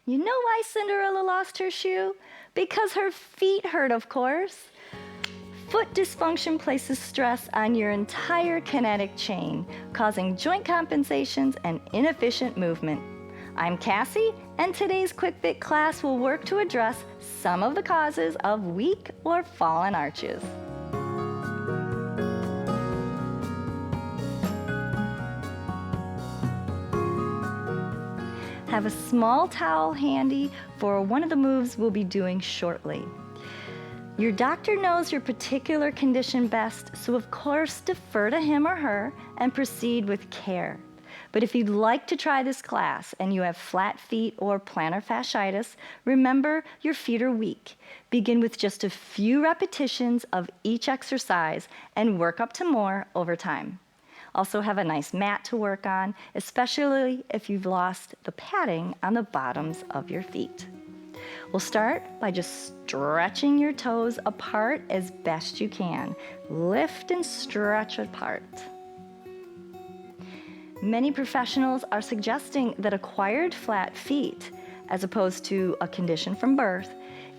You know why Cinderella lost her shoe? Because her feet hurt, of course. Foot dysfunction places stress on your entire kinetic chain, causing joint compensations and inefficient movement. I'm Cassie, and today's Quick Fit class will work to address some of the causes of weak or fallen arches. Have a small towel handy for one of the moves we'll be doing shortly. Your doctor knows your particular condition best, so of course defer to him or her and proceed with care. But if you'd like to try this class and you have flat feet or plantar fasciitis, remember your feet are weak. Begin with just a few repetitions of each exercise and work up to more over time. Also have a nice mat to work on, especially if you've lost the padding on the bottoms of your feet. We'll start by just stretching your toes apart as best you can. Lift and stretch apart. Many professionals are suggesting that acquired flat feet, as opposed to a condition from birth,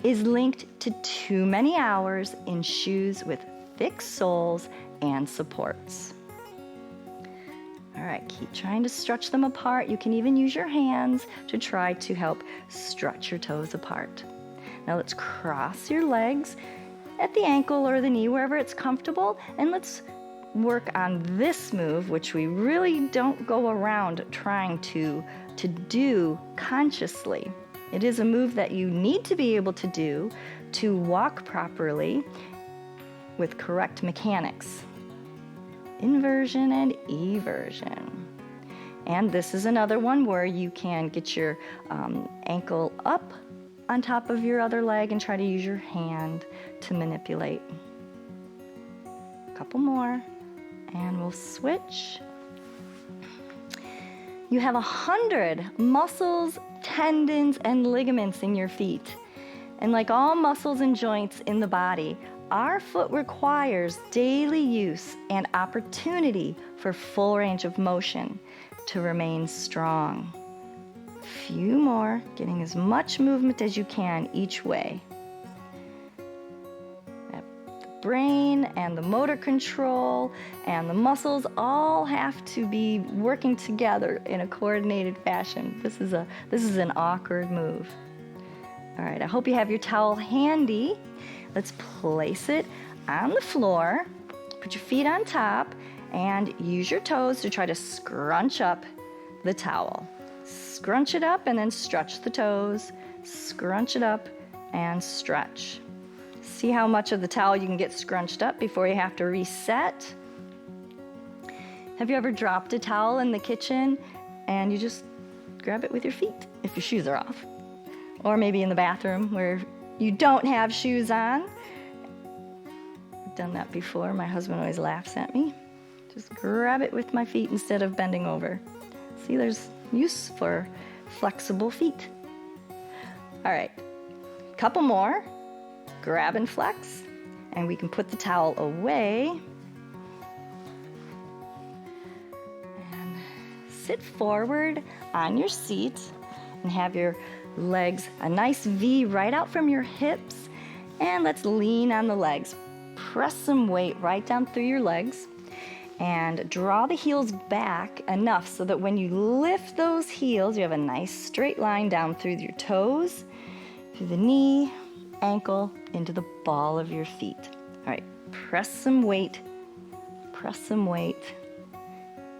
is linked to too many hours in shoes with thick soles and supports. All right, keep trying to stretch them apart. You can even use your hands to try to help stretch your toes apart. Now let's cross your legs at the ankle or the knee, wherever it's comfortable, and let's work on this move, which we really don't go around trying to do consciously. It is a move that you need to be able to do to walk properly with correct mechanics. Inversion and eversion. And this is another one where you can get your ankle up on top of your other leg and try to use your hand to manipulate. A couple more, and we'll switch. You have 100 muscles, tendons, and ligaments in your feet. And like all muscles and joints in the body, our foot requires daily use and opportunity for full range of motion to remain strong. Few more, getting as much movement as you can each way. The brain and the motor control and the muscles all have to be working together in a coordinated fashion. This is an awkward move. All right, I hope you have your towel handy. Let's place it on the floor, put your feet on top, and use your toes to try to scrunch up the towel. Scrunch it up and then stretch the toes. Scrunch it up and stretch. See how much of the towel you can get scrunched up before you have to reset. Have you ever dropped a towel in the kitchen and you just grab it with your feet if your shoes are off? Or maybe in the bathroom where you don't have shoes on. I've done that before. My husband always laughs at me. Just grab it with my feet instead of bending over. See, there's use for flexible feet. All right, couple more. Grab and flex, and we can put the towel away. And sit forward on your seat and have your legs a nice V right out from your hips, and let's lean on the legs. Press some weight right down through your legs and draw the heels back enough so that when you lift those heels, you have a nice straight line down through your toes, through the knee, ankle, into the ball of your feet. All right, press some weight,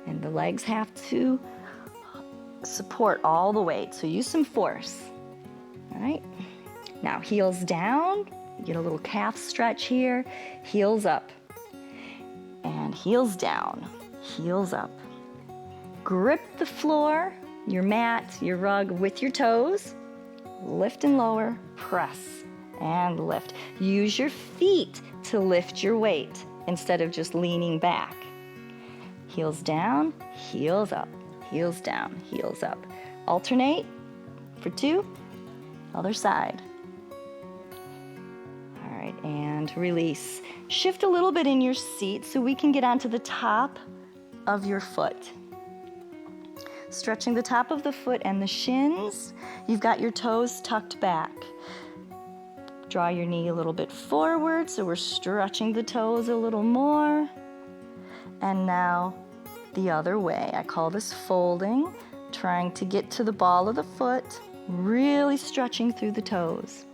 and the legs have to support all the weight, so use some force. All right, now heels down, you get a little calf stretch here, heels up, and heels down, heels up. Grip the floor, your mat, your rug with your toes, lift and lower, press and lift. Use your feet to lift your weight instead of just leaning back. Heels down, heels up, heels down, heels up. Alternate for 2, other side. All right, and release. Shift a little bit in your seat so we can get onto the top of your foot. stretching the top of the foot and the shins. You've got your toes tucked back. Draw your knee a little bit forward, so we're stretching the toes a little more. And now the other way. I call this folding, trying to get to the ball of the foot, really stretching through the toes.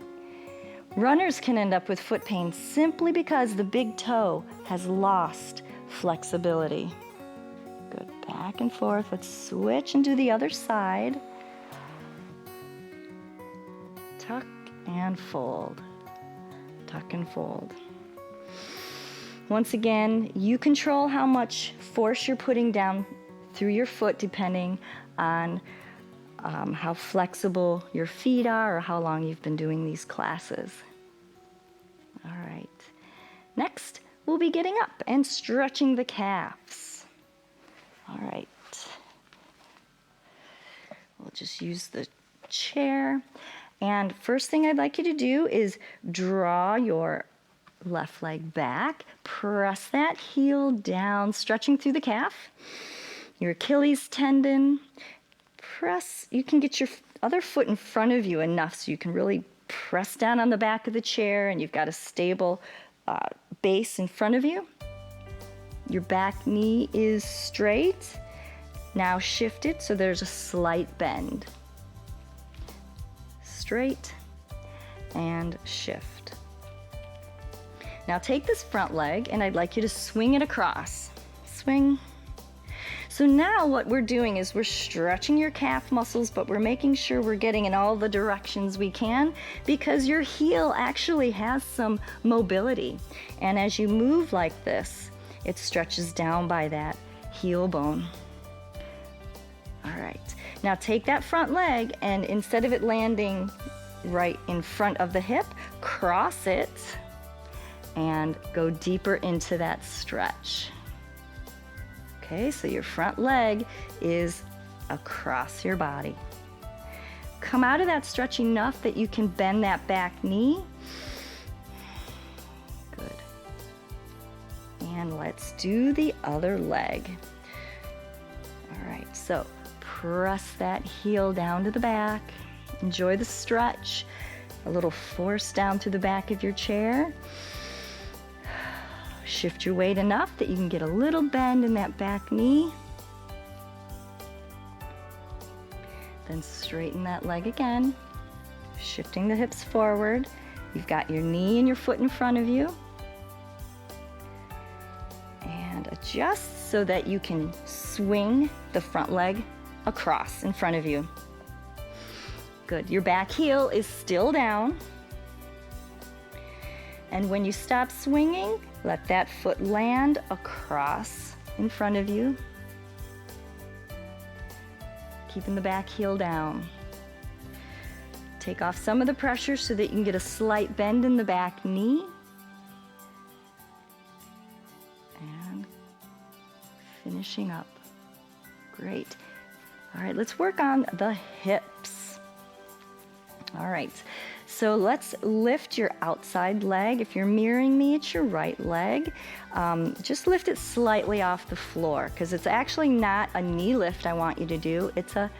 Runners can end up with foot pain simply because the big toe has lost flexibility. Good, back and forth. Let's switch and do the other side. Tuck and fold. Tuck and fold. Once again, you control how much force you're putting down through your foot depending on how flexible your feet are or how long you've been doing these classes. All right. Next, we'll be getting up and stretching the calves. All right. We'll just use the chair. And first thing I'd like you to do is draw your left leg back, press that heel down, stretching through the calf, your Achilles tendon. Press, you can get your other foot in front of you enough so you can really press down on the back of the chair and you've got a stable base in front of you. Your back knee is straight, now shifted so there's a slight bend. Straight and shift. Now take this front leg and I'd like you to swing it across. Swing. So now what we're doing is we're stretching your calf muscles, but we're making sure we're getting in all the directions we can because your heel actually has some mobility. And as you move like this, it stretches down by that heel bone. All right, now take that front leg and instead of it landing right in front of the hip, cross it and go deeper into that stretch. Okay, so your front leg is across your body. Come out of that stretch enough that you can bend that back knee. Good. And let's do the other leg. All right, so press that heel down to the back. Enjoy the stretch. A little force down through the back of your chair. Shift your weight enough that you can get a little bend in that back knee. Then straighten that leg again, shifting the hips forward. You've got your knee and your foot in front of you. And adjust so that you can swing the front leg across in front of you. Good, your back heel is still down. And when you stop swinging, let that foot land across in front of you. Keeping the back heel down. Take off some of the pressure so that you can get a slight bend in the back knee. And finishing up. Great. All right, let's work on the hips. All right. So let's lift your outside leg. If you're mirroring me, it's your right leg. Just lift it slightly off the floor because it's actually not a knee lift I want you to do. It's a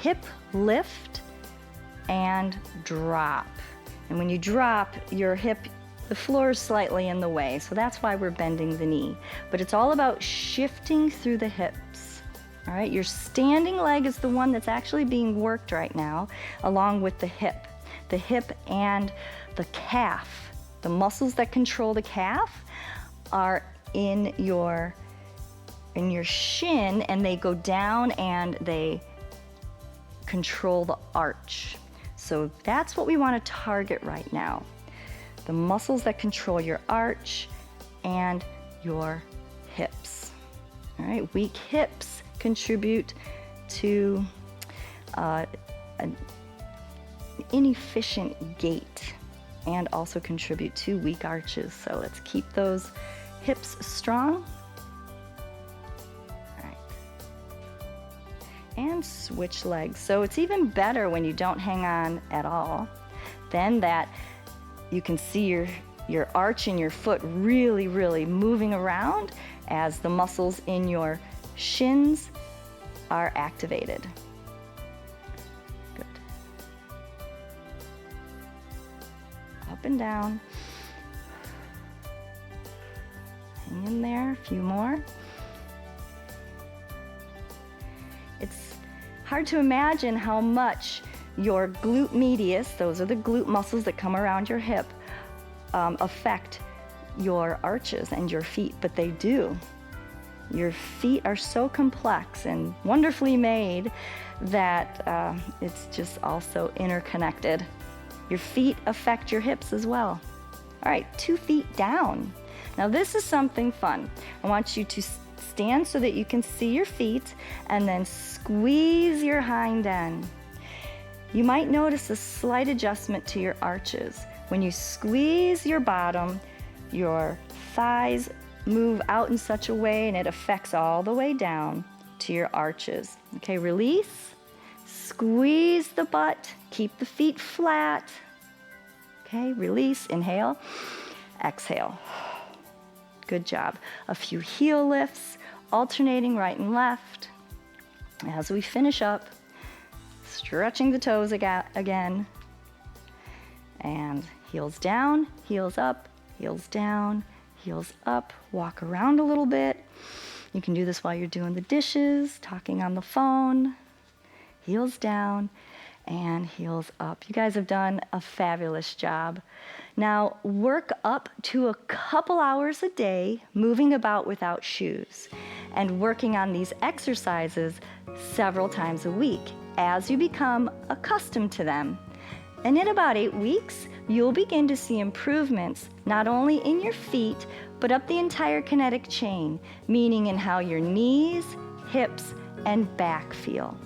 hip lift and drop. And when you drop, your hip, the floor is slightly in the way. So that's why we're bending the knee. But it's all about shifting through the hips. All right, your standing leg is the one that's actually being worked right now, along with the hip. The hip and the calf. The muscles that control the calf are in your shin and they go down and they control the arch. So that's what we want to target right now. The muscles that control your arch and your hips. All right, weak hips contribute to an inefficient gait and also contribute to weak arches. So let's keep those hips strong. All right. And switch legs. So it's even better when you don't hang on at all. Then that you can see your arch in your foot really, really moving around as the muscles in your shins are activated. Good. Up and down. Hang in there, a few more. It's hard to imagine how much your glute medius, those are the glute muscles that come around your hip, affect your arches and your feet, but they do. Your feet are so complex and wonderfully made that it's just also interconnected. Your feet affect your hips as well. All right, 2 feet down. Now this is something fun. I want you to stand so that you can see your feet and then squeeze your hind end. You might notice a slight adjustment to your arches. When you squeeze your bottom, your thighs move out in such a way and it affects all the way down to your arches. Okay, release, squeeze the butt, keep the feet flat. Okay, release, inhale, exhale. Good job. A few heel lifts, alternating right and left. As we finish up, stretching the toes again. And heels down, heels up, heels down, heels up. Walk around a little bit. You can do this while you're doing the dishes, talking on the phone. Heels down and heels up. You guys have done a fabulous job. Now work up to a couple hours a day, moving about without shoes, and working on these exercises several times a week as you become accustomed to them. And in about 8 weeks, you'll begin to see improvements not only in your feet, but up the entire kinetic chain, meaning in how your knees, hips, and back feel.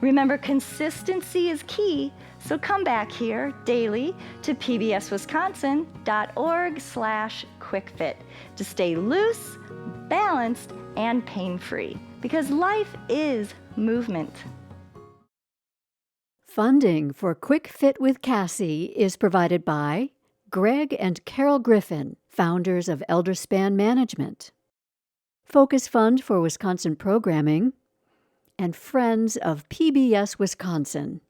Remember, consistency is key, so come back here daily to pbswisconsin.org/quickfit to stay loose, balanced, and pain-free, because life is movement. Funding for Quick Fit with Cassie is provided by Greg and Carol Griffin, founders of Elderspan Management, Focus Fund for Wisconsin Programming, and Friends of PBS Wisconsin.